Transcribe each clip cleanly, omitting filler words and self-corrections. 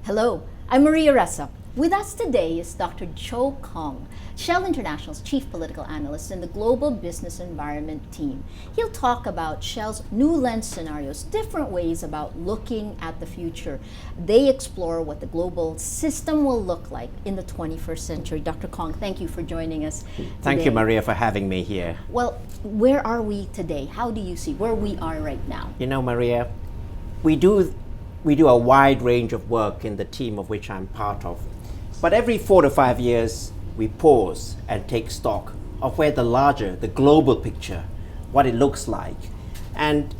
Hello, I'm Maria Ressa. With us today is Dr. Cho-oon, Shell International's Chief Political Analyst in the Global Business Environment team. He'll talk about Shell's new lens scenarios, different ways about looking at the future. They explore what the global system will look like in the 21st century. Dr. Kong, thank you for joining us today. Thank you, Maria, for having me here. Well, where are we today? How do you see where we are right now? You know, Maria, we do a wide range of work in the team of which I'm part of. But every 4 to 5 years, we pause and take stock of where the global picture, what it looks like. And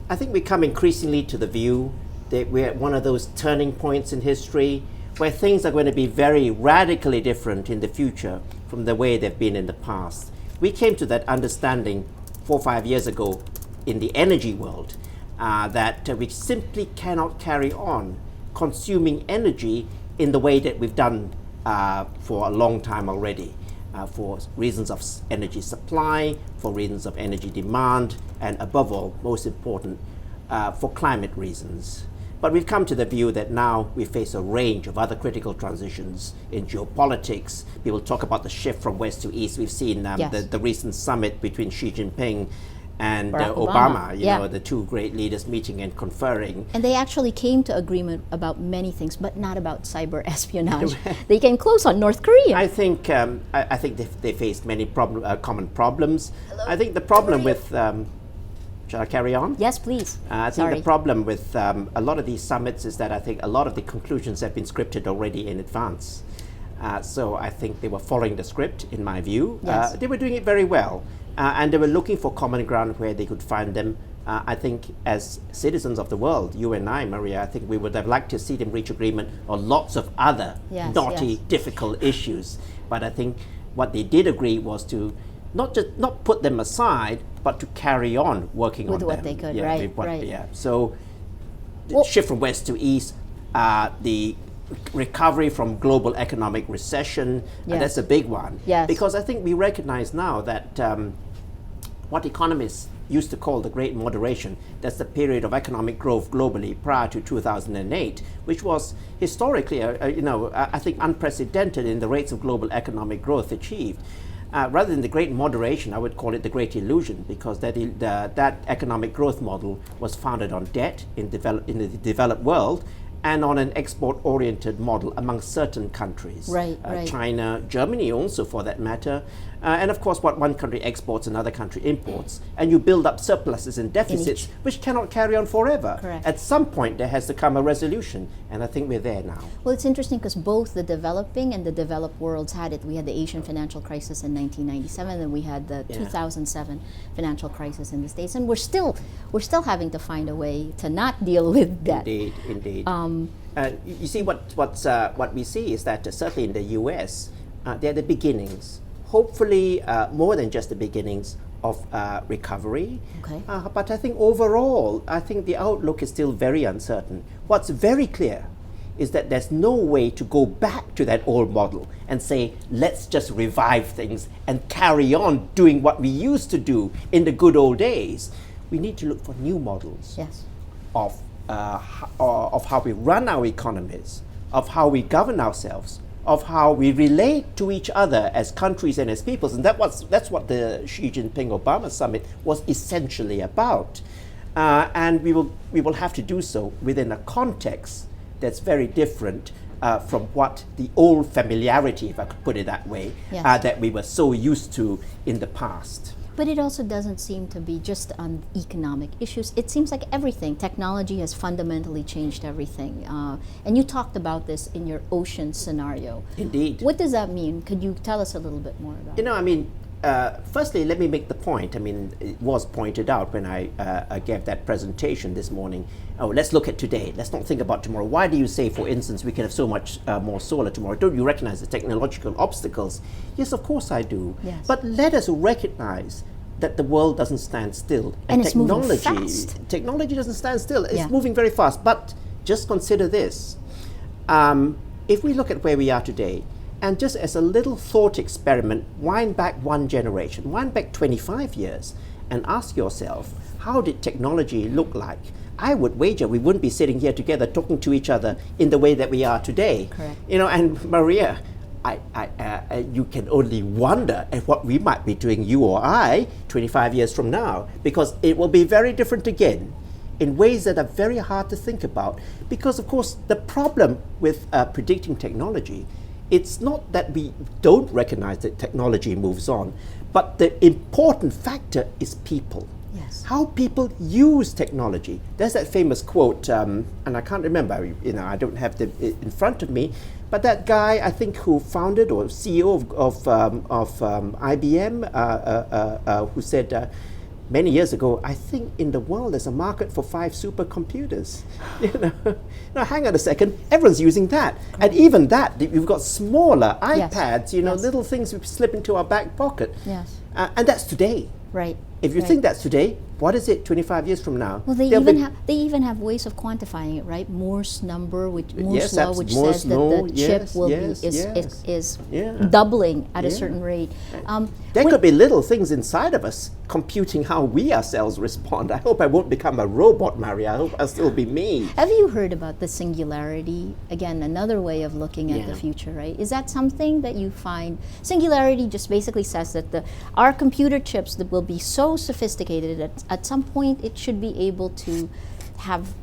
I think we come increasingly to the view that we're at one of those turning points in history where things are going to be very radically different in the future from the way they've been in the past. We came to that understanding 4 or 5 years ago in the energy world that we simply cannot carry on consuming energy in the way that we've done for a long time already, for reasons of energy supply, for reasons of energy demand, and above all, most important, for climate reasons. But we've come to the view that now we face a range of other critical transitions in geopolitics. People talk about the shift from west to east. We've seen the recent summit between Xi Jinping and Obama, you know, the two great leaders meeting and conferring. And they actually came to agreement about many things, but not about cyber espionage. They came close on North Korea. I think they faced many common problems. Hello? I think the problem with, shall I carry on? Yes, please. I think the problem with a lot of these summits is that I think a lot of the conclusions have been scripted already in advance. So I think they were following the script, in my view. Yes. They were doing it very well. And they were looking for common ground where they could find them. I think as citizens of the world, you and I, Maria, I think we would have liked to see them reach agreement on lots of other difficult issues. But I think what they did agree was to not put them aside, but to carry on working with on what them. they could, right. Yeah. So shift from west to east, the recovery from global economic recession, that's a big one. Yes. Because I think we recognize now that what economists used to call the Great Moderation, that's the period of economic growth globally prior to 2008, which was historically, I think unprecedented in the rates of global economic growth achieved. Rather than the Great Moderation, I would call it the Great Illusion, because that economic growth model was founded on debt in the developed world, and on an export-oriented model among certain countries. Right. China, Germany also for that matter, and of course what one country exports another country imports, and you build up surpluses and deficits which cannot carry on forever. Correct. At some point there has to come a resolution, and I think we're there now. Well, it's interesting because both the developing and the developed worlds had it. We had the Asian financial crisis in 1997, and we had the 2007 financial crisis in the States, and we're still having to find a way to not deal with debt. Indeed. You see, what we see is that certainly in the U.S., they're the beginnings, hopefully more than just the beginnings of recovery. Okay. But I think overall, I think the outlook is still very uncertain. What's very clear is that there's no way to go back to that old model and say, let's just revive things and carry on doing what we used to do in the good old days. We need to look for new models of how we run our economies, of how we govern ourselves, of how we relate to each other as countries and as peoples. And that's what the Xi Jinping-Obama summit was essentially about. And we will have to do so within a context that's very different from what the old familiarity, if I could put it that way, that we were so used to in the past. But it also doesn't seem to be just on economic issues. It seems like everything. Technology has fundamentally changed everything. And you talked about this in your ocean scenario. Indeed. What does that mean? Could you tell us a little bit more about it? Firstly, let me make the point. It was pointed out when I gave that presentation this morning. Oh, let's look at today. Let's not think about tomorrow. Why do you say, for instance, we can have so much more solar tomorrow? Don't you recognize the technological obstacles? Yes, of course I do. Yes. But let us recognize that the world doesn't stand still. And it's moving fast. Technology doesn't stand still. It's moving very fast. But just consider this. If we look at where we are today, and just as a little thought experiment, wind back one generation, wind back 25 years, and ask yourself, how did technology look like I would wager we wouldn't be sitting here together talking to each other in the way that we are today. Correct. And Maria, you can only wonder at what we might be doing, you or I, 25 years from now, because it will be very different again in ways that are very hard to think about. Because, of course, the problem with predicting technology, it's not that we don't recognize that technology moves on, but the important factor is people. Yes. How people use technology. There's that famous quote, and I can't remember, I don't have it in front of me, but that guy, I think, who founded or CEO of IBM, who said many years ago, I think in the world there's a market for 5 supercomputers. Now hang on a second, everyone's using that. And even that, we've got smaller iPads, Yes. little things we slip into our back pocket. Yes. And that's today. Right. If you think that's today, what is it 25 years from now? Well, they even have ways of quantifying it, right? Morse number, Morse law, which says that the chip will is doubling at a certain rate. There could be little things inside of us computing how we ourselves respond. I hope I won't become a robot, Maria. I hope I'll still be me. Have you heard about the singularity? Again, another way of looking at the future, right? Is that something that you find? Singularity just basically says that our computer chips that will be so sophisticated that at some point it should be able to have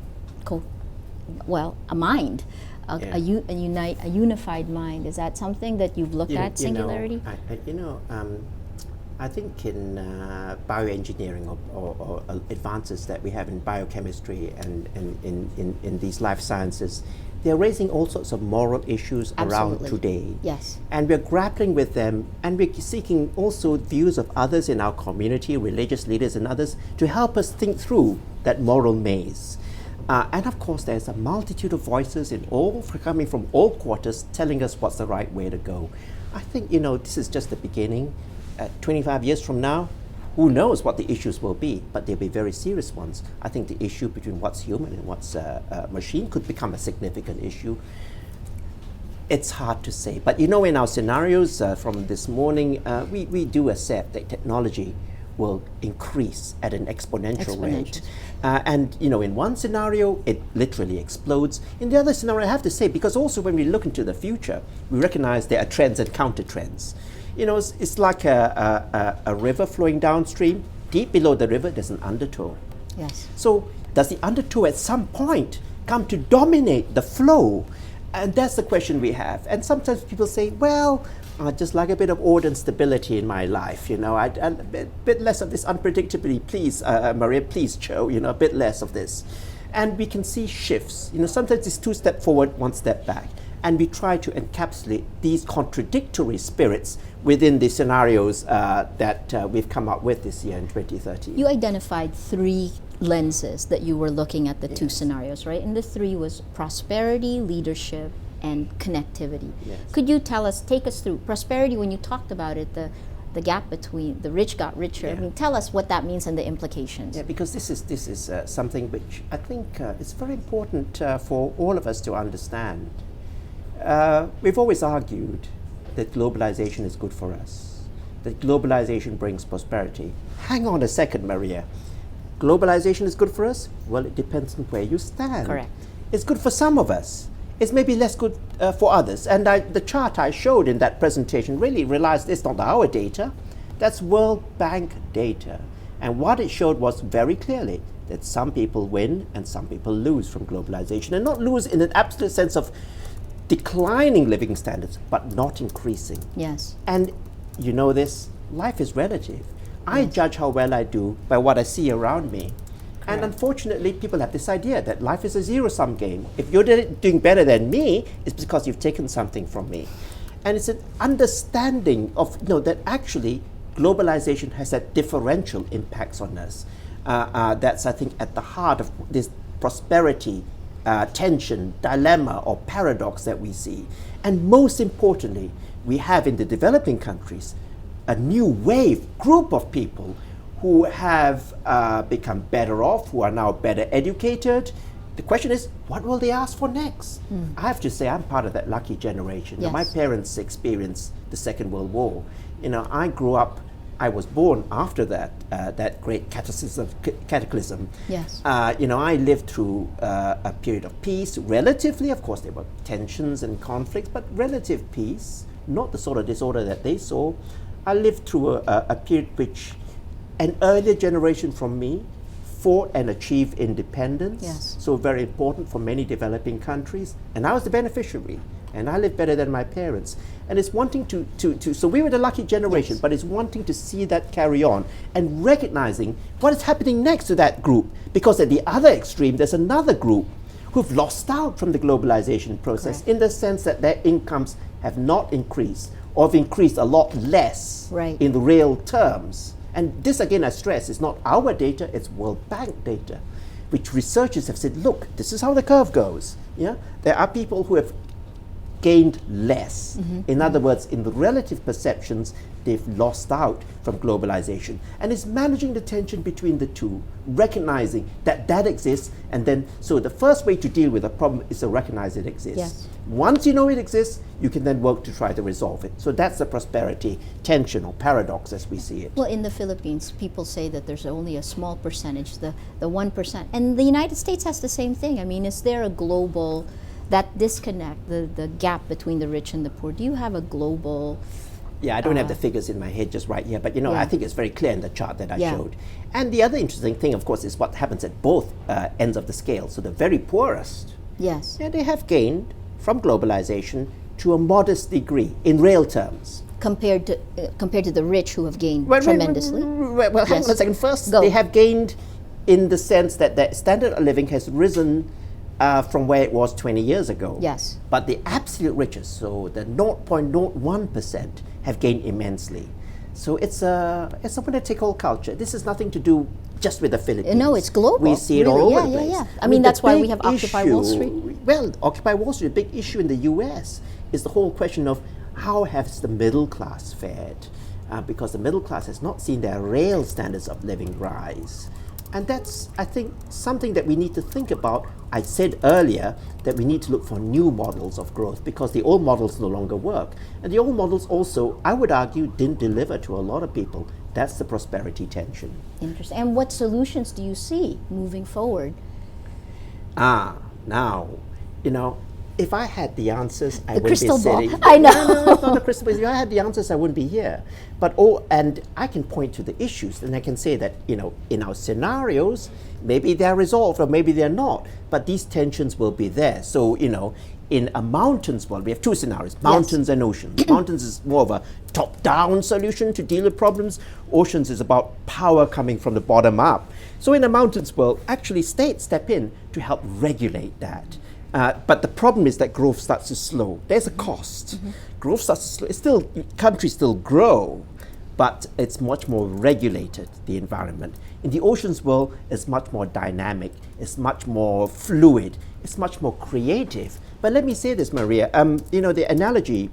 a mind, a unified mind. Is that something that you've looked at, singularity? I think in bioengineering or advances that we have in biochemistry and in these life sciences, they're raising all sorts of moral issues around today. Yes. And we're grappling with them, and we're seeking also views of others in our community, religious leaders and others, to help us think through that moral maze. And of course, there's a multitude of voices coming from all quarters telling us what's the right way to go. I think, this is just the beginning. 25 years from now, who knows what the issues will be, but they'll be very serious ones. I think the issue between what's human and what's machine could become a significant issue. It's hard to say, but in our scenarios from this morning, we do accept that technology will increase at an exponential rate. And in one scenario, it literally explodes. In the other scenario, I have to say, because also when we look into the future, we recognize there are trends and counter trends. It's like a river flowing downstream. Deep below the river, there's an undertow. Yes. So does the undertow at some point come to dominate the flow? And that's the question we have. And sometimes people say, well, I just like a bit of order and stability in my life. And a bit less of this unpredictability, please, Maria, please, Cho, a bit less of this. And we can see shifts. Sometimes it's 2 steps forward, 1 step back. And we try to encapsulate these contradictory spirits within the scenarios that we've come up with this year in 2030. You identified 3 lenses that you were looking at the 2 scenarios, right? And the 3 was prosperity, leadership, and connectivity. Yes. Could you take us through prosperity? When you talked about it, the gap between the rich got richer. I mean, tell us what that means and the implications. Yeah, because this is something which I think is very important for all of us to understand. We've always argued that globalization is good for us, that globalization brings prosperity. Hang on a second, Maria. Globalization is good for us? Well, it depends on where you stand. Correct. It's good for some of us. It's maybe less good for others. And the chart I showed in that presentation really realized it's not our data. That's World Bank data. And what it showed was very clearly that some people win and some people lose from globalization. And not lose in an absolute sense of declining living standards, but not increasing. Yes. And you know this, life is relative. I judge how well I do by what I see around me. Correct. And unfortunately, people have this idea that life is a zero-sum game. If you're doing better than me, it's because you've taken something from me. And it's an understanding of that actually globalization has had differential impacts on us. That's, I think, at the heart of this prosperity tension, dilemma, or paradox that we see. And most importantly, we have in the developing countries a new group of people who have become better off, who are now better educated. The question is, what will they ask for next? I have to say, I'm part of that lucky generation. Yes. My parents experienced the Second World War. I grew up I was born after that great cataclysm. Yes. I lived through a period of peace. Relatively, of course, there were tensions and conflicts, but relative peace, not the sort of disorder that they saw. I lived through a period which an earlier generation from me fought and achieved independence. Yes. So very important for many developing countries. And I was the beneficiary. And I lived better than my parents. And it's wanting to so we were the lucky generation, Yes. but it's wanting to see that carry on and recognizing what is happening next to that group. Because at the other extreme, there's another group who've lost out from the globalization process. Correct. In the sense that their incomes have not increased or have increased a lot less Right. in the real terms. And this, again, I stress, is not our data, it's World Bank data, which researchers have said, look, this is how the curve goes. Yeah, there are people who have gained less. In other words, in the relative perceptions, they've lost out from globalization. And it's managing the tension between the two, recognizing that that exists, and then, so the first way to deal with a problem is to recognize it exists. Yes. Once you know it exists, you can then work to try to resolve it. So that's the prosperity tension or paradox as we see it. Well, in the Philippines, people say that there's only a small percentage, the 1%. And the United States has the same thing. I mean, is there a global, that disconnect, the gap between the rich and the poor? Do you have a global... Yeah, I don't have the figures in my head just right here, but Yeah. I think it's very clear in the chart that I Yeah. showed. And the other interesting thing, of course, is what happens at both ends of the scale. So the very poorest, Yes. yeah, they have gained from globalization to a modest degree in real terms. Compared to the rich who have gained tremendously. Well, hang on a second. First, Go. they have gained in the sense that their standard of living has risen from where it was 20 years ago. Yes. But the absolute richest, so the 0.01%, have gained immensely. So it's a winner-take-all culture. This has nothing to do just with the Philippines. No, it's global. We see it Really. all Yeah, over the yeah, place. yeah. I mean, that's the why we big have Occupy Wall Street. Well, Occupy Wall Street, a big issue in the US is the whole question of how has the middle class fared? Because the middle class has not seen their real standards of living rise. And that's, I think, something that we need to think about. I said earlier that we need to look for new models of growth because the old models no longer work. And the old models also, I would argue, didn't deliver to a lot of people. That's the prosperity tension. Interesting. And what solutions do you see moving forward? Now, if I had the answers, I The wouldn't be crystal ball. sitting. I know. No, it's not the crystal ball. If I had the answers, I wouldn't be here. But and I can point to the issues, and I can say that in our scenarios, maybe they're resolved or maybe they're not. But these tensions will be there. So in a mountains world, we have two scenarios: mountains and oceans. Mountains is more of a top-down solution to deal with problems. Oceans is about power coming from the bottom up. So in a mountains world, actually states step in to help regulate that. But the problem is that growth starts to slow. There's a cost. Growth starts to slow. Countries still grow, but it's much more regulated, the environment. In the oceans world, it's much more dynamic. It's much more fluid. It's much more creative. But let me say this, Maria. The analogy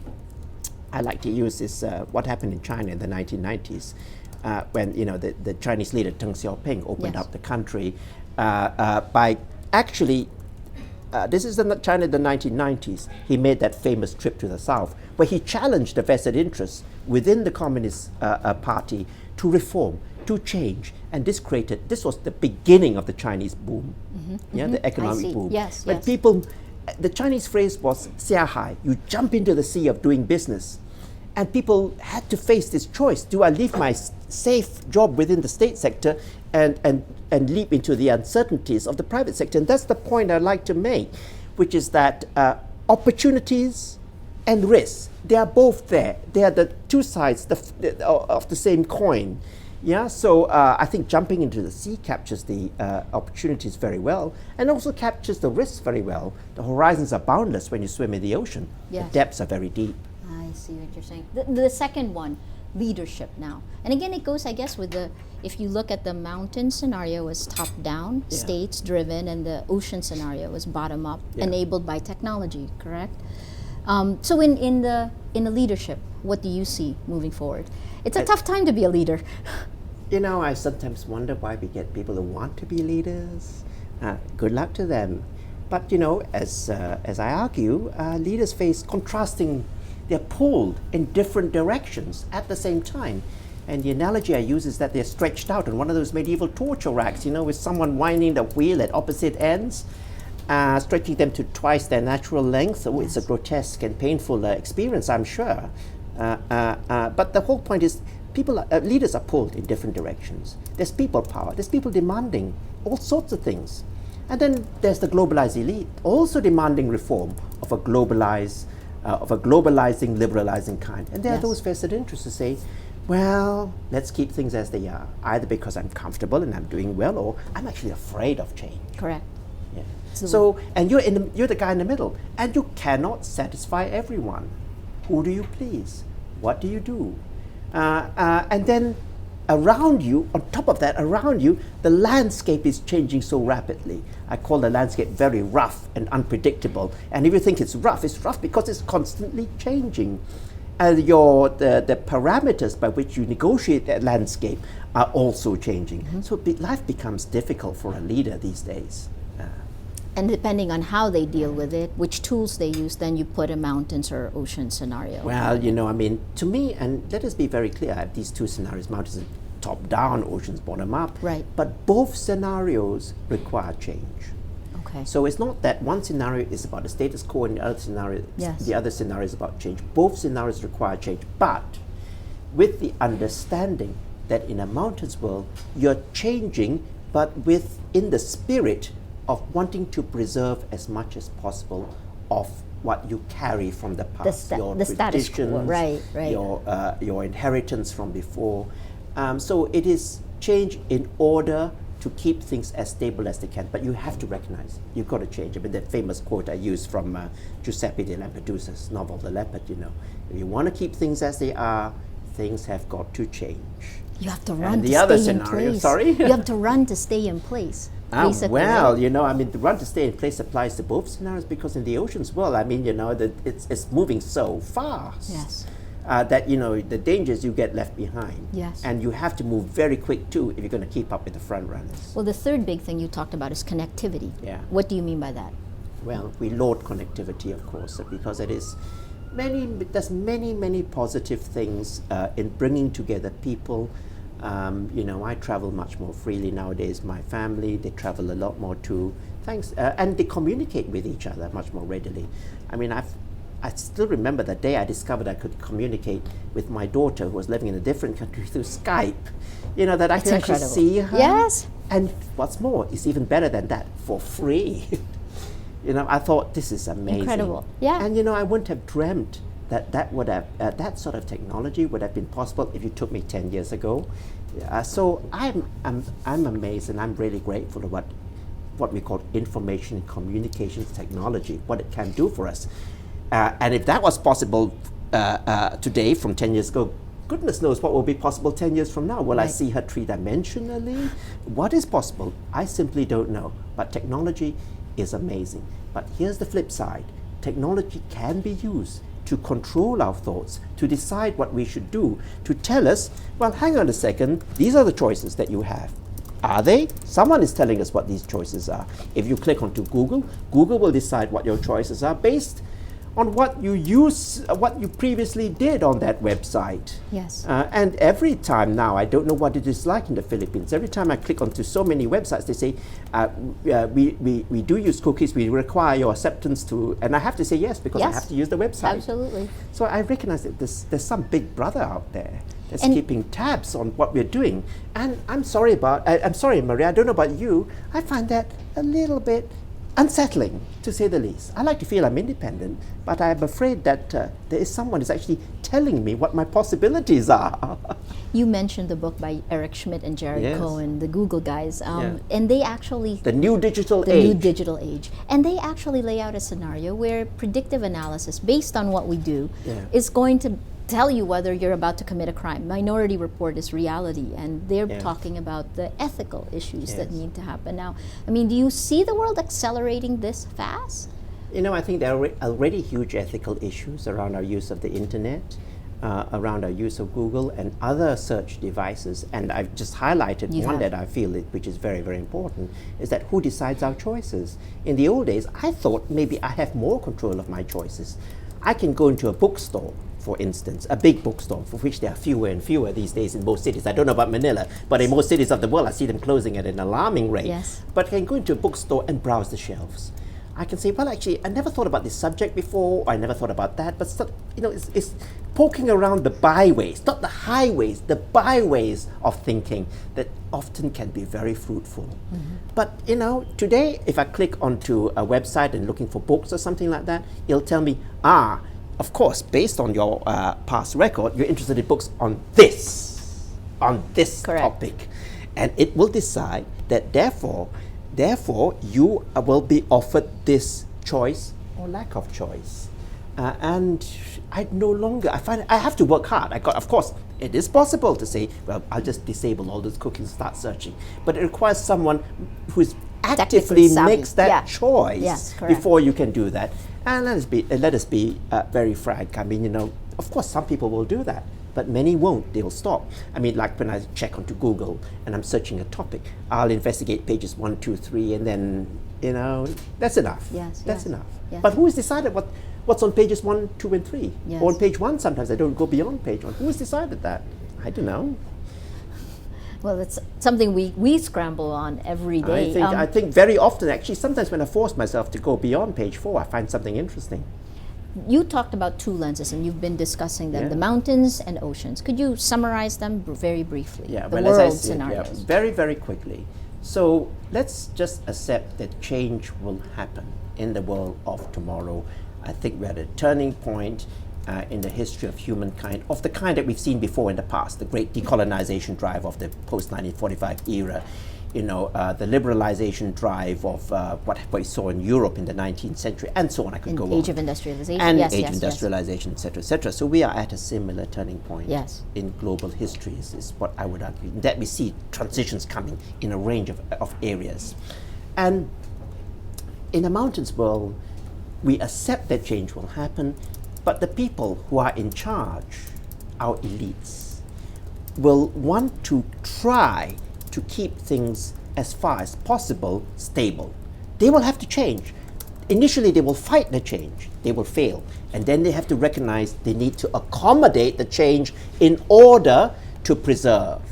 I like to use is what happened in China in the 1990s when the Chinese leader Deng Xiaoping opened Yes. up the country by actually. This is China in the 1990s. He made that famous trip to the south, where he challenged the vested interests within the Communist Party to reform, to change, and this was the beginning of the Chinese boom, the economic boom. Yes, When yes. people, the Chinese phrase was "xia hai," you jump into the sea of doing business, and people had to face this choice: do I leave my safe job within the state sector and leap into the uncertainties of the private sector? And that's the point I'd like to make, which is that opportunities and risks, they are both there. They are the two sides of the same coin. Yeah, so I think jumping into the sea captures the opportunities very well and also captures the risks very well. The horizons are boundless when you swim in the ocean. Yes. The depths are very deep. I see what you're saying. The second one, leadership now. And again, it goes, I guess, with if you look at the mountain scenario as top-down, Yeah. states-driven, and the ocean scenario as bottom-up, Yeah. enabled by technology, correct? So in the leadership, what do you see moving forward? It's a tough time to be a leader. I sometimes wonder why we get people who want to be leaders. Good luck to them. But as I argue, leaders face contrasting. They're pulled in different directions at the same time. And the analogy I use is that they're stretched out on one of those medieval torture racks, with someone winding the wheel at opposite ends, stretching them to twice their natural length. Oh, it's a grotesque and painful experience, I'm sure. But the whole point is, leaders are pulled in different directions. There's people power, there's people demanding all sorts of things. And then there's the globalized elite, also demanding reform of a globalizing, liberalizing kind. And there are those vested interests who say, well, let's keep things as they are, either because I'm comfortable and I'm doing well, or I'm actually afraid of change. Correct. Yeah. So, and you're the guy in the middle, and you cannot satisfy everyone. Who do you please? What do you do? And then around you, on top of that, around you, the landscape is changing so rapidly. I call the landscape very rough and unpredictable. And if you think it's rough because it's constantly changing. And the parameters by which you negotiate that landscape are also changing. So life becomes difficult for a leader these days. And depending on how they deal with it, which tools they use, then you put a mountains or ocean scenario. Well, to me, and let us be very clear, I have these two scenarios, mountains top down, oceans bottom up. Right. But both scenarios require change. Okay. So it's not that one scenario is about the status quo and the other scenario is about change. Both scenarios require change, but with the understanding that in a mountains world, you're changing, but within the spirit of wanting to preserve as much as possible of what you carry from the past, your status quo, right. your inheritance from before. So it is change in order to keep things as stable as they can, but you have to recognize you've got to change. I mean, that famous quote I used from Giuseppe de Lampedusa's novel *The Leopard*. If you want to keep things as they are, things have got to change. You have to run and to the other stay scenario, in place. sorry? You have to run to stay in place. Well, the run to stay in place applies to both scenarios, because in the oceans world, that it's moving so fast. Yes. That the dangers you get left behind. Yes. And you have to move very quick too if you're going to keep up with the front runners. Well, the third big thing you talked about is connectivity. Yeah. What do you mean by that? Well, we laud connectivity, of course, because it is there's many positive things in bringing together people. I travel much more freely nowadays. My family, they travel a lot more too. And they communicate with each other much more readily. I mean, I still remember the day I discovered I could communicate with my daughter, who was living in a different country, through Skype. That I could actually see her. Yes. And what's more, it's even better than that, for free. I thought, this is amazing. Incredible. Yeah. And I wouldn't have dreamt that would have that sort of technology would have been possible if you took me 10 years ago. So I'm amazed, and I'm really grateful to what we call information and communications technology, what it can do for us. And if that was possible today from 10 years ago, goodness knows what will be possible 10 years from now. Will I see her three-dimensionally? What is possible? I simply don't know. But technology is amazing. But here's the flip side. Technology can be used to control our thoughts, to decide what we should do, to tell us, well, hang on a second, these are the choices that you have. Are they? Someone is telling us what these choices are. If you click onto Google, Google will decide what your choices are based on what you previously did on that website. Yes. And every time now, I don't know what it is like in the Philippines, every time I click onto so many websites, they say, we do use cookies, we require your acceptance to, and I have to say yes, because I have to use the website. Absolutely. So I recognize that there's some big brother out there that's keeping tabs on what we're doing. And I'm sorry, Maria, I don't know about you, I find that a little bit unsettling, to say the least. I like to feel I'm independent, but I'm afraid that there is someone who's actually telling me what my possibilities are. You mentioned the book by Eric Schmidt and Jerry Cohen, the Google guys, and they actually... The new digital age. New digital age. And they actually lay out a scenario where predictive analysis, based on what we do, is going to tell you whether you're about to commit a crime. Minority Report is reality, and they're talking about the ethical issues that need to happen. Now, I mean, do you see the world accelerating this fast? I think there are already huge ethical issues around our use of the internet, around our use of Google and other search devices. And I've just highlighted one that I feel which is very, very important, is that who decides our choices? In the old days, I thought maybe I have more control of my choices. I can go into a bookstore, for instance, a big bookstore, for which there are fewer and fewer these days in most cities. I don't know about Manila, but in most cities of the world, I see them closing at an alarming rate. Yes. But I can go into a bookstore and browse the shelves. I can say, well, actually, I never thought about this subject before. I never thought about that. But it's poking around the byways, not the highways, the byways of thinking that often can be very fruitful. But today, if I click onto a website and looking for books or something like that, it'll tell me, of course, based on your past record, you're interested in books on this Correct. topic, and it will decide that therefore you will be offered this choice or lack of choice. And I no longer, I find I have to work hard. Of course, it is possible to say, well, I'll just disable all those cookies and start searching. But it requires someone who's actively makes that choice before you can do that. And let us be very frank. I mean, of course, some people will do that, but many won't. They will stop. I mean, like when I check onto Google and I'm searching a topic, I'll investigate pages 1, 2, 3, and then that's enough. That's enough. Yes. But who has decided what's on pages 1, 2, and 3? Yes. Or on page 1, sometimes I don't go beyond page 1. Who has decided that? I don't know. Well, it's something we scramble on every day. I think very often, actually, sometimes when I force myself to go beyond page 4, I find something interesting. You talked about two lenses, and you've been discussing them: the mountains and oceans. Could you summarize them very briefly? Yeah, the well, world as I said, scenarios. very, very quickly. So let's just accept that change will happen in the world of tomorrow. I think we're at a turning point in the history of humankind, of the kind that we've seen before in the past, the great decolonization drive of the post-1945 era, the liberalization drive of what we saw in Europe in the 19th century, and so on. I could go on. Age of industrialization. And age of industrialization, etc., etc. So we are at a similar turning point in global history, is what I would argue, that we see transitions coming in a range of areas. And in the mountains world, we accept that change will happen, but the people who are in charge, our elites, will want to try to keep things as far as possible stable. They will have to change. Initially, they will fight the change. They will fail. And then they have to recognize they need to accommodate the change in order to preserve.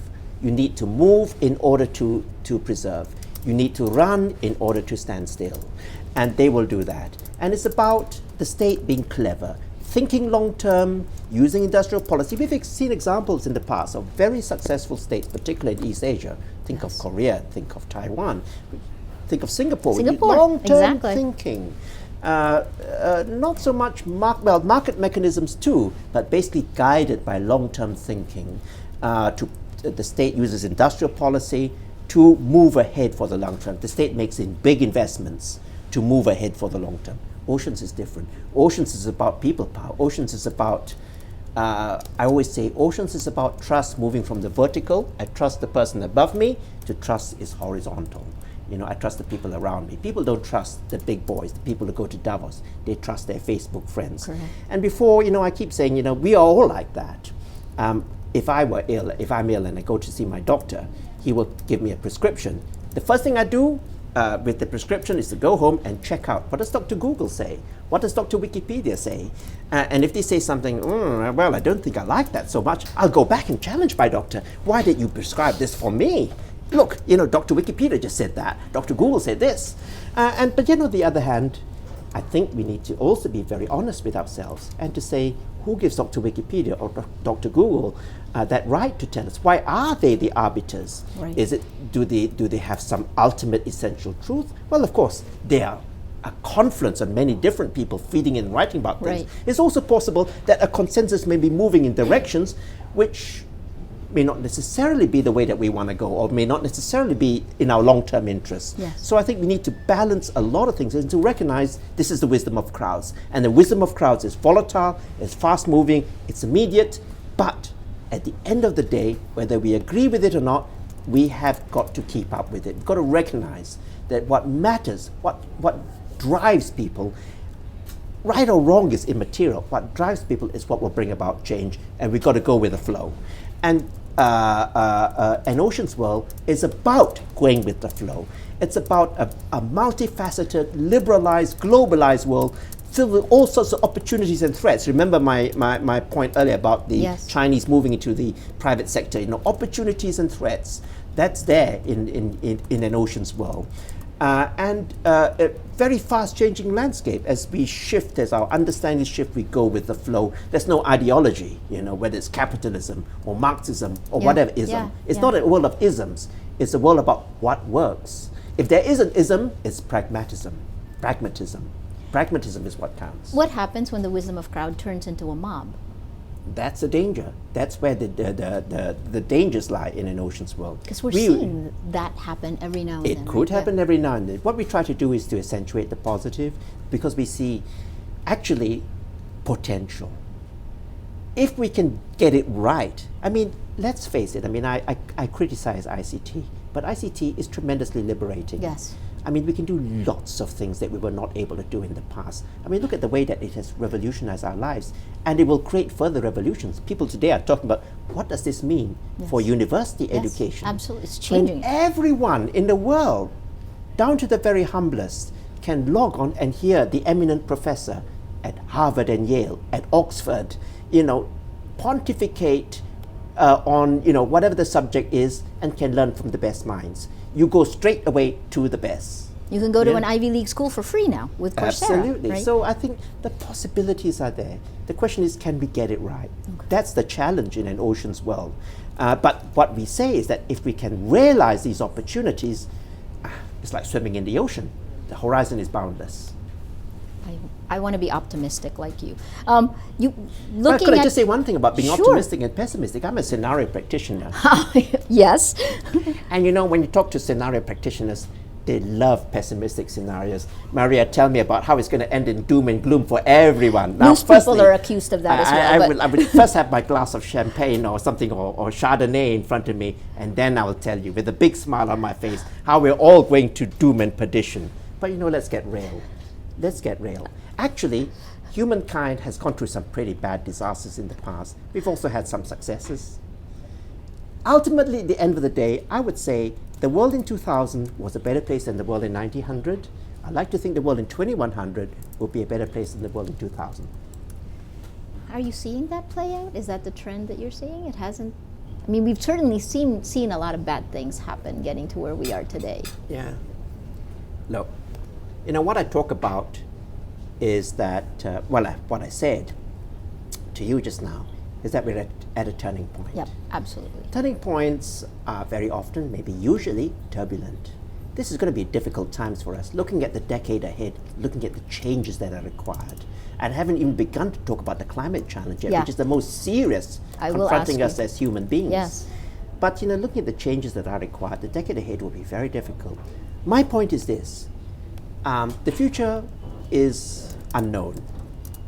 You need to move in order to preserve. You need to run in order to stand still. And they will do that. And it's about the state being clever, thinking long-term, using industrial policy. We've seen examples in the past of very successful states, particularly in East Asia. Think of Korea, think of Taiwan, think of Singapore. Long-term thinking. Not so much market mechanisms too, but basically guided by long-term thinking. The state uses industrial policy to move ahead for the long term. The state makes in big investments to move ahead for the long term. Oceans is different. Oceans is about people power. Oceans is about, I always say, oceans is about trust moving from the vertical. I trust the person above me, to trust is horizontal. I trust the people around me. People don't trust the big boys, the people who go to Davos. They trust their Facebook friends. Correct. And before, I keep saying, we are all like that. If I'm ill and I go to see my doctor, he will give me a prescription. The first thing I do with the prescription is to go home and check out, what does Dr. Google say? What does Dr. Wikipedia say? And if they say something, well, I don't think I like that so much, I'll go back and challenge my doctor. Why did you prescribe this for me? Look, Dr. Wikipedia just said that. Dr. Google said this. But the other hand, I think we need to also be very honest with ourselves and to say, who gives Dr. Wikipedia or Dr. Google that right to tell us? Why are they the arbiters? Right. Do they have some ultimate essential truth? Well, of course, they are a confluence of many different people feeding and writing about things. Right. It's also possible that a consensus may be moving in directions which may not necessarily be the way that we want to go, or may not necessarily be in our long-term interests. Yes. So I think we need to balance a lot of things and to recognize this is the wisdom of crowds. And the wisdom of crowds is volatile, it's fast-moving, it's immediate, but at the end of the day, whether we agree with it or not, we have got to keep up with it. We've got to recognize that what matters, what drives people, right or wrong is immaterial. What drives people is what will bring about change, and we've got to go with the flow. And an oceans world is about going with the flow. It's about a multifaceted, liberalized, globalized world filled with all sorts of opportunities and threats. Remember my point earlier about the Yes. Chinese moving into the private sector. Opportunities and threats, that's there in an oceans world. And a very fast changing landscape. As we shift, as our understanding shift, we go with the flow. There's no ideology, whether it's capitalism or Marxism or whatever ism. It's not a world of isms. It's a world about what works. If there is an ism, it's pragmatism. Pragmatism is what counts. What happens when the wisdom of crowd turns into a mob? That's a danger. That's where the dangers lie in an oceans world. Because we're seeing that happen every now and then. It could happen every now and then. What we try to do is to accentuate the positive, because we see actually potential. If we can get it right, let's face it, I criticize ICT, but ICT is tremendously liberating. Yes. We can do lots of things that we were not able to do in the past. Look at the way that it has revolutionized our lives, and it will create further revolutions. People today are talking about, what does this mean for university education? Absolutely, it's changing. When everyone in the world, down to the very humblest, can log on and hear the eminent professor at Harvard and Yale, at Oxford, pontificate on whatever the subject is, and can learn from the best minds. You go straight away to the best. You can go to an Ivy League school for free now with Coursera. Absolutely. Right? So I think the possibilities are there. The question is, can we get it right? Okay. That's the challenge in an oceans world. But what we say is that if we can realize these opportunities, it's like swimming in the ocean. The horizon is boundless. I want to be optimistic like you. Could I just say one thing about being optimistic and pessimistic? I'm a scenario practitioner. Yes. And when you talk to scenario practitioners, they love pessimistic scenarios. Maria, tell me about how it's going to end in doom and gloom for everyone. Now, most people are accused of that as well. I would first have my glass of champagne or something, or Chardonnay in front of me, and then I will tell you with a big smile on my face how we're all going to doom and perdition. But let's get real. Let's get real. Actually, humankind has gone through some pretty bad disasters in the past. We've also had some successes. Ultimately, at the end of the day, I would say the world in 2000 was a better place than the world in 1900. I'd like to think the world in 2100 will be a better place than the world in 2000. Are you seeing that play out? Is that the trend that you're seeing? It hasn't. We've certainly seen a lot of bad things happen getting to where we are today. Yeah. Look, what I talk about is that, what I said to you just now is that we're at a turning point. Yep, absolutely. Turning points are very often, maybe usually, turbulent. This is going to be difficult times for us, looking at the decade ahead, looking at the changes that are required. And haven't even begun to talk about the climate challenge yet, which is the most serious confronting us as human beings. Yes. But looking at the changes that are required, the decade ahead will be very difficult. My point is this. The future is unknown.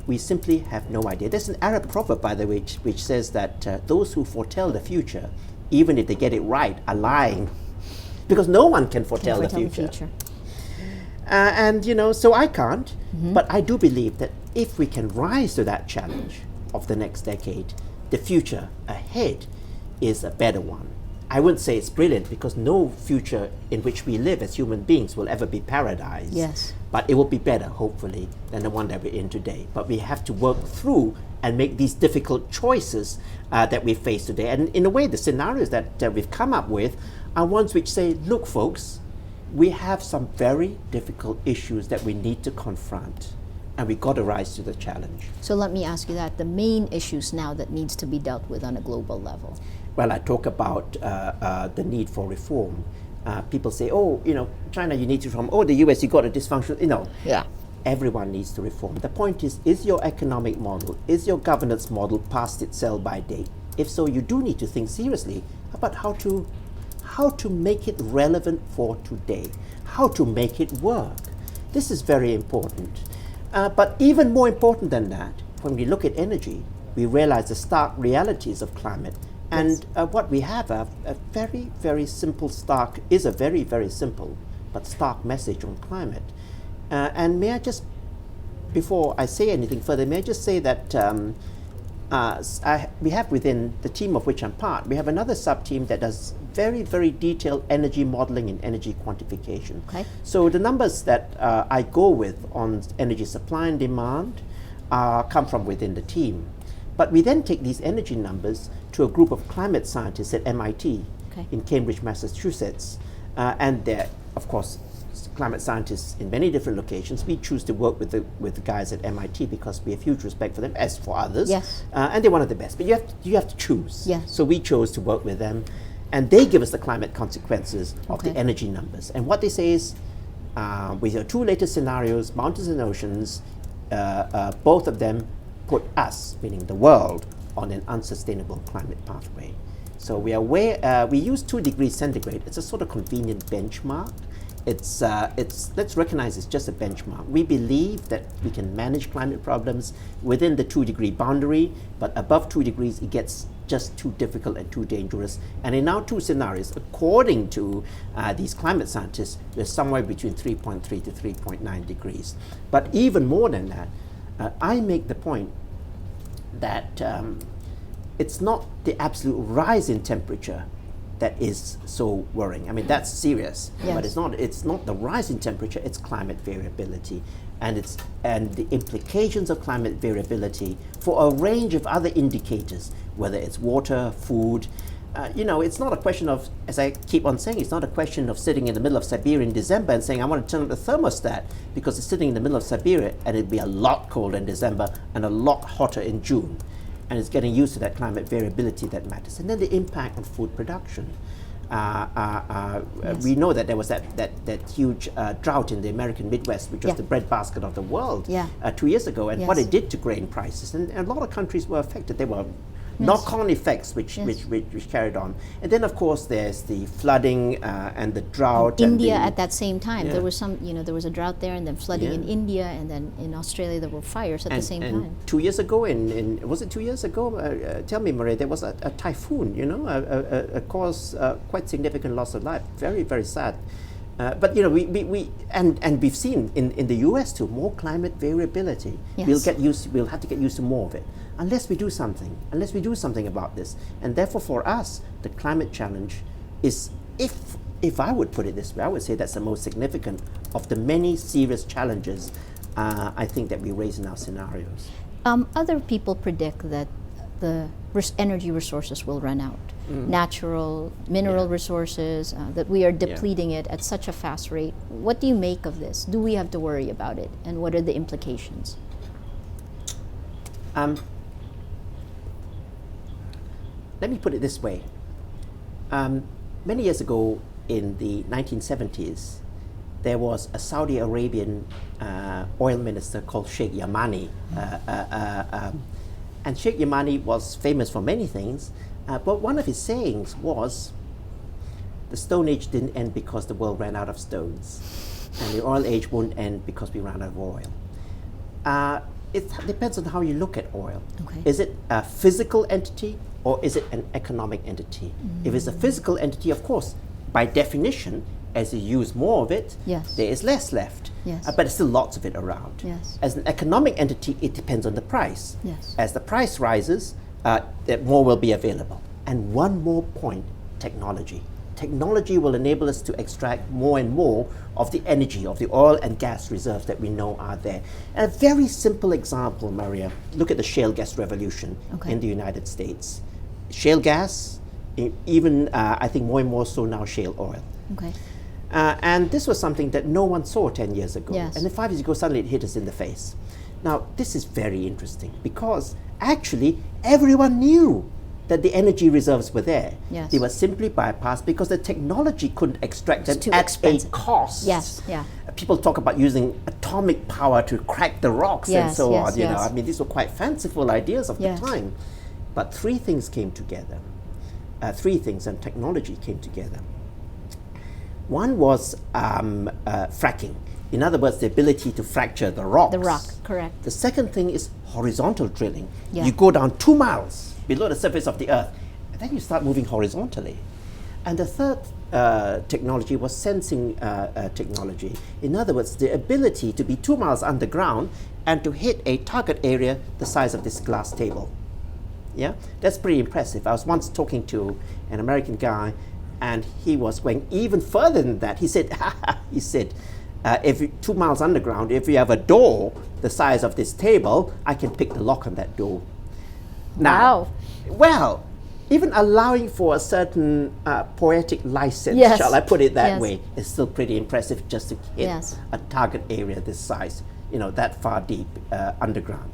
We simply have no idea. There's an Arab proverb, by the way, which says that those who foretell the future, even if they get it right, are lying. Because no one can foretell the future. So I can't. But I do believe that if we can rise to that challenge of the next decade, the future ahead is a better one. I wouldn't say it's brilliant, because no future in which we live as human beings will ever be paradise. Yes. But it will be better, hopefully, than the one that we're in today. But we have to work through and make these difficult choices that we face today. And in a way, the scenarios that we've come up with are ones which say, look, folks, we have some very difficult issues that we need to confront, and we've got to rise to the challenge. So let me ask you that, the main issues now that needs to be dealt with on a global level. Well, I talk about the need for reform. People say, China, you need to reform. The US, you got a dysfunctional, Yeah. Everyone needs to reform. The point is your economic model, is your governance model past its sell-by date? If so, you do need to think seriously about how to make it relevant for today, how to make it work. This is very important. But even more important than that, when we look at energy, we realize the stark realities of climate. And what we have, a very, very simple is a very, very simple but stark message on climate. And may I just, before I say anything further, may I just say that we have within the team of which I'm part, we have another sub-team that does very, very detailed energy modeling and energy quantification. Okay. So the numbers that I go with on energy supply and demand come from within the team. But we then take these energy numbers to a group of climate scientists at MIT in Cambridge, Massachusetts. And they're, of course, climate scientists in many different locations. We choose to work with the guys at MIT because we have huge respect for them, as for others. Yes. And they're one of the best. But you have to choose. Yes. So we chose to work with them. And they give us the climate consequences of the energy numbers. And what they say is, with the two latest scenarios, mountains and oceans, both of them put us, meaning the world, on an unsustainable climate pathway. So we are we use 2 degrees centigrade. It's a sort of convenient benchmark. Let's recognize it's just a benchmark. We believe that we can manage climate problems within the 2-degree boundary, but above 2 degrees, it gets just too difficult and too dangerous. And in our 2 scenarios, according to these climate scientists, we're somewhere between 3.3 to 3.9 degrees. But even more than that, I make the point that it's not the absolute rise in temperature that is so worrying. I mean, that's serious, but it's not the rise in temperature, it's climate variability. And the implications of climate variability for a range of other indicators, whether it's water, food. It's not a question of, as I keep on saying, it's not a question of sitting in the middle of Siberia in December and saying, I want to turn up the thermostat, because it's sitting in the middle of Siberia and it'd be a lot colder in December and a lot hotter in June. And it's getting used to that climate variability that matters. And then the impact on food production. We know that there was that huge drought in the American Midwest, which was the breadbasket of the world 2 years ago, and what it did to grain prices. And a lot of countries were affected. They were knock-on effects which carried on. And then, of course, there's the flooding and the drought. India at that same time, there was there was a drought there, and then flooding in India, and then in Australia there were fires at the same time. 2 years ago, was it 2 years ago? Tell me, Maria, there was a typhoon, caused quite significant loss of life. Very, very sad. But we've seen in the US too more climate variability. Yes. We'll have to get used to more of it unless we do something about this. And therefore, for us, the climate challenge is, if I would put it this way, I would say that's the most significant of the many serious challenges I think that we raise in our scenarios. Other people predict that the energy resources will run out. Natural, mineral resources, that we are depleting it at such a fast rate. What do you make of this? Do we have to worry about it? And what are the implications? Let me put it this way. Many years ago, in the 1970s, there was a Saudi Arabian oil minister called Sheikh Yamani. And Sheikh Yamani was famous for many things, but one of his sayings was, the Stone Age didn't end because the world ran out of stones, and the oil age won't end because we ran out of oil. It depends on how you look at oil. Is it a physical entity or is it an economic entity? If it's a physical entity, of course, by definition, as you use more of it, there is less left. But there's still lots of it around. As an economic entity, it depends on the price. As the price rises, more will be available. And one more point, technology. Technology will enable us to extract more and more of the energy, of the oil and gas reserves that we know are there. And a very simple example, Maria, look at the shale gas revolution in the United States. Shale gas, even I think more and more so now shale oil. And this was something that no one saw 10 years ago. And then 5 years ago, suddenly it hit us in the face. Now, this is very interesting because actually everyone knew that the energy reserves were there. They were simply bypassed because the technology couldn't extract them at a cost. People talk about using atomic power to crack the rocks and so on. I mean, these were quite fanciful ideas of the time. But 3 things came together. 3 things, and technology came together. One was fracking. In other words, the ability to fracture the rocks. The rock, correct. The second thing is horizontal drilling. You go down 2 miles below the surface of the earth, and then you start moving horizontally. And the third technology was sensing technology. In other words, the ability to be 2 miles underground and to hit a target area the size of this glass table. Yeah, that's pretty impressive. I was once talking to an American guy, and he was going even further than that. He said, if 2 miles underground, if you have a door the size of this table, I can pick the lock on that door. Now, Wow. well, even allowing for a certain poetic license, Yes. shall I put it that Yes. way, is still pretty impressive just to hit Yes. a target area this size, that far deep underground.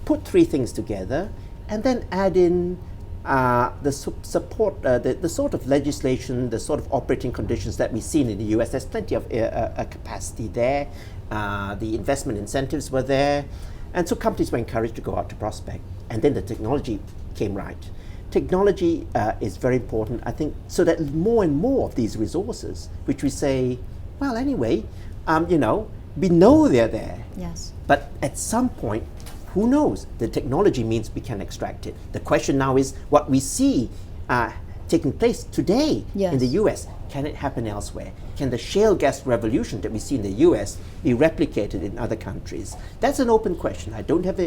Put three things together, and then add in the support, the sort of legislation, the sort of operating conditions that we've seen in the US. There's plenty of capacity there. The investment incentives were there. And so companies were encouraged to go out to prospect. And then the technology came right. Technology is very important, I think, so that more and more of these resources, which we say, well, anyway, we know they're there. Yes. But at some point, who knows? The technology means we can extract it. The question now is what we see taking place today Yes. in the US. Can it happen elsewhere? Can the shale gas revolution that we see in the US be replicated in other countries? That's an open question. I don't have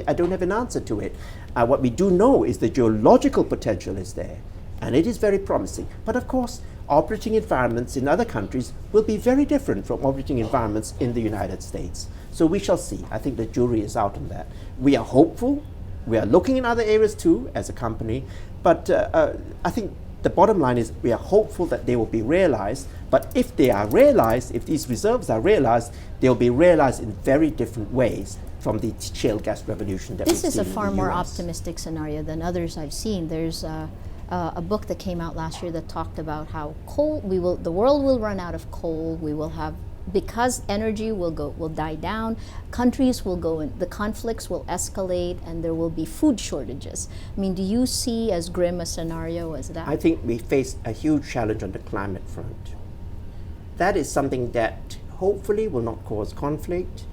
an answer to it. What we do know is the geological potential is there, and it is very promising. But of course, operating environments in other countries will be very different from operating environments in the United States. So we shall see. I think the jury is out on that. We are hopeful. We are looking in other areas too as a company. But I think the bottom line is we are hopeful that they will be realized. But if they are realized, if these reserves are realized, they'll be realized in very different ways from the shale gas revolution that we've This is seen a in far the more US. optimistic scenario than others I've seen. There's a book that came out last year that talked about how the world will run out of coal. We will have, because energy will die down, countries will go in, the conflicts will escalate, and there will be food shortages. I mean, do you see as grim a scenario as that? I think we face a huge challenge on the climate front. That is something that hopefully will not cause conflict.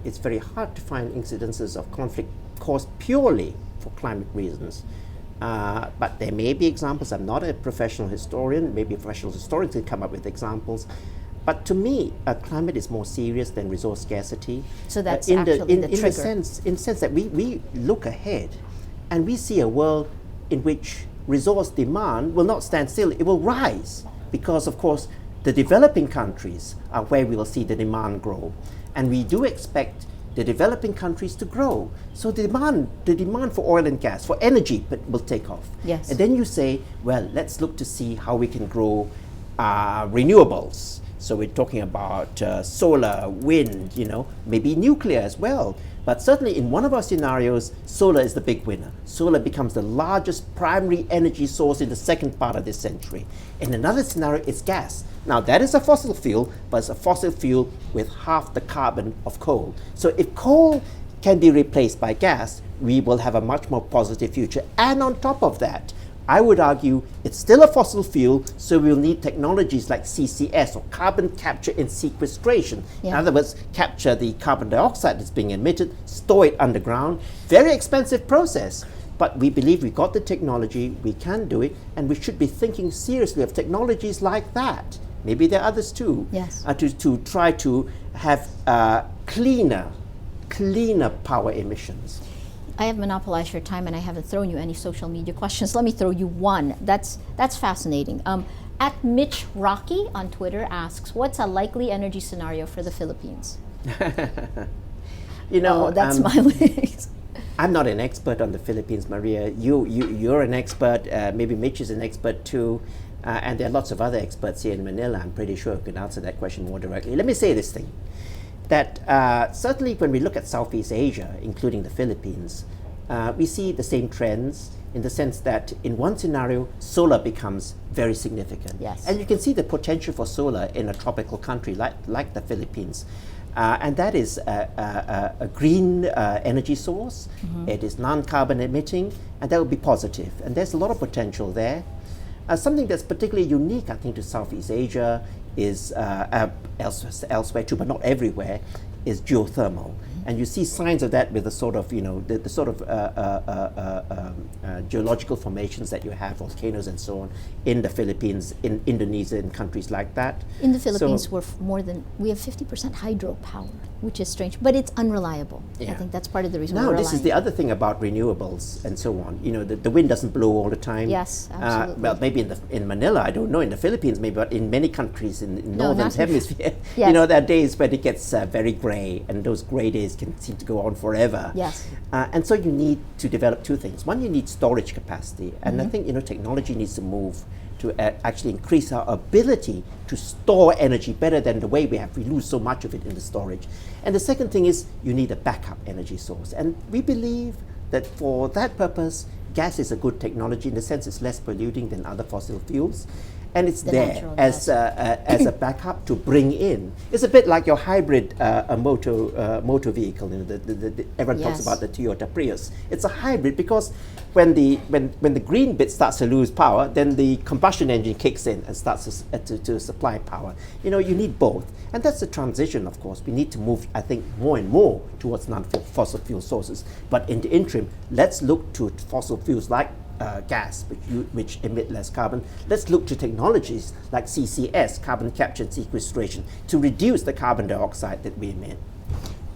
It's very hard to find incidences of conflict caused purely for climate reasons. But there may be examples. I'm not a professional historian. Maybe professional historians can come up with examples. But to me, climate is more serious than resource scarcity. So that's actually the trigger. In the sense that we look ahead and we see a world in which resource demand will not stand still, it will rise. Because, of course, the developing countries are where we will see the demand grow. And we do expect the developing countries to grow. So the demand for oil and gas, for energy, will take off. Yes. And then you say, well, let's look to see how we can grow renewables. So we're talking about solar, wind, maybe nuclear as well. But certainly in one of our scenarios, solar is the big winner. Solar becomes the largest primary energy source in the second part of this century. In another scenario, it's gas. Now that is a fossil fuel, but it's a fossil fuel with half the carbon of coal. So if coal can be replaced by gas, we will have a much more positive future. And on top of that, I would argue it's still a fossil fuel, so we'll need technologies like CCS, or carbon capture and sequestration. Yeah. In other words, capture the carbon dioxide that's being emitted, store it underground. Very expensive process, but we believe we've got the technology, we can do it, and we should be thinking seriously of technologies like that. Maybe there are others too. Yes. To try to have cleaner power emissions. I have monopolized your time, and I haven't thrown you any social media questions. Let me throw you one. That's fascinating. At Mitch Rocky on Twitter asks, "What's a likely energy scenario for the Philippines?" That's my list. I'm not an expert on the Philippines, Maria. You're an expert. Maybe Mitch is an expert too. And there are lots of other experts here in Manila. I'm pretty sure who can answer that question more directly. Let me say this thing, that certainly when we look at Southeast Asia, including the Philippines, we see the same trends in the sense that in one scenario, solar becomes very significant. Yes. And you can see the potential for solar in a tropical country like the Philippines. And that is a green energy source. Mm-hmm. It is non-carbon emitting, and that would be positive. And there's a lot of potential there. Something that's particularly unique, I think, to Southeast Asia is elsewhere too, but not everywhere, is geothermal. Mm-hmm. And you see signs of that with the sort of, the sort of geological formations that you have, volcanoes and so on, in the Philippines, in Indonesia, in countries like that. In the Philippines, we have 50% hydropower. which is strange, but it's unreliable. I think that's part of the reason. Now, we're this is the other thing about renewables and so on. You know, the wind doesn't blow all the time. Yes, absolutely. Well, maybe in Manila, I don't know, in the Philippines maybe, but in many countries in No, northern not hemisphere, Yes. you know, there are days when it gets very grey, and those grey days can seem to go on forever. Yes. And so you need to develop two things. One, you need storage capacity, and I think, you know, technology needs to move to actually increase our ability to store energy better than the way we have. We lose so much of it in the storage. And the second thing is you need a backup energy source. And we believe that for that purpose, gas is a good technology in the sense it's less polluting than other fossil fuels. And it's there as a backup to bring in. It's a bit like your hybrid motor vehicle. You know, everyone talks about the Toyota Prius. It's a hybrid because when the green bit starts to lose power, then the combustion engine kicks in and starts to supply power. You know, you need both. And that's the transition, of course. We need to move, I think, more and more towards non-fossil fuel sources. But in the interim, let's look to fossil fuels like gas, which emit less carbon. Let's look to technologies like CCS, carbon capture and sequestration, to reduce the carbon dioxide that we emit.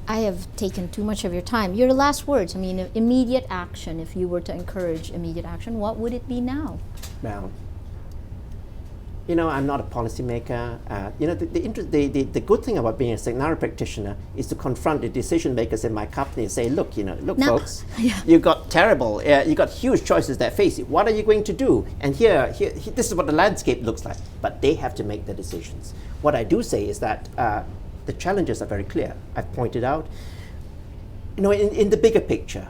I have taken too much of your time. Your last words, I mean, immediate action, if you were to encourage immediate action, what would it be now? Well, you know, I'm not a policymaker. You know, the good thing about being a scenario practitioner is to confront the decision makers in my company and say, look, folks, you got you got huge choices that face you. What are you going to do? And here, this is what the landscape looks like. But they have to make the decisions. What I do say is that the challenges are very clear. I've pointed out, you know, in the bigger picture,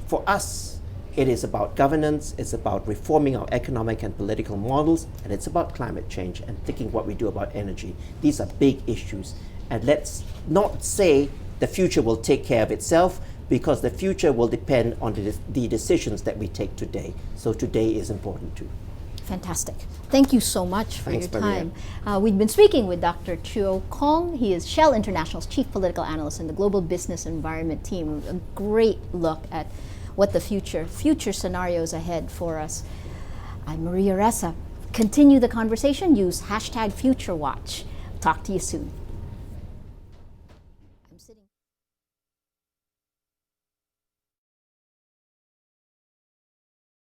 for us, it is about governance, it's about reforming our economic and political models, and it's about climate change and thinking what we do about energy. These are big issues. And let's not say the future will take care of itself, because the future will depend on the decisions that we take today. So today is important too. Fantastic. Thank you so much for your time. We've been speaking with Dr. Cho-oon. He is Shell International's Chief Political Analyst in the Global Business Environment team. A great look at what the future scenarios ahead for us. I'm Maria Ressa. Continue the conversation. Use #FutureWatch. Talk to you soon.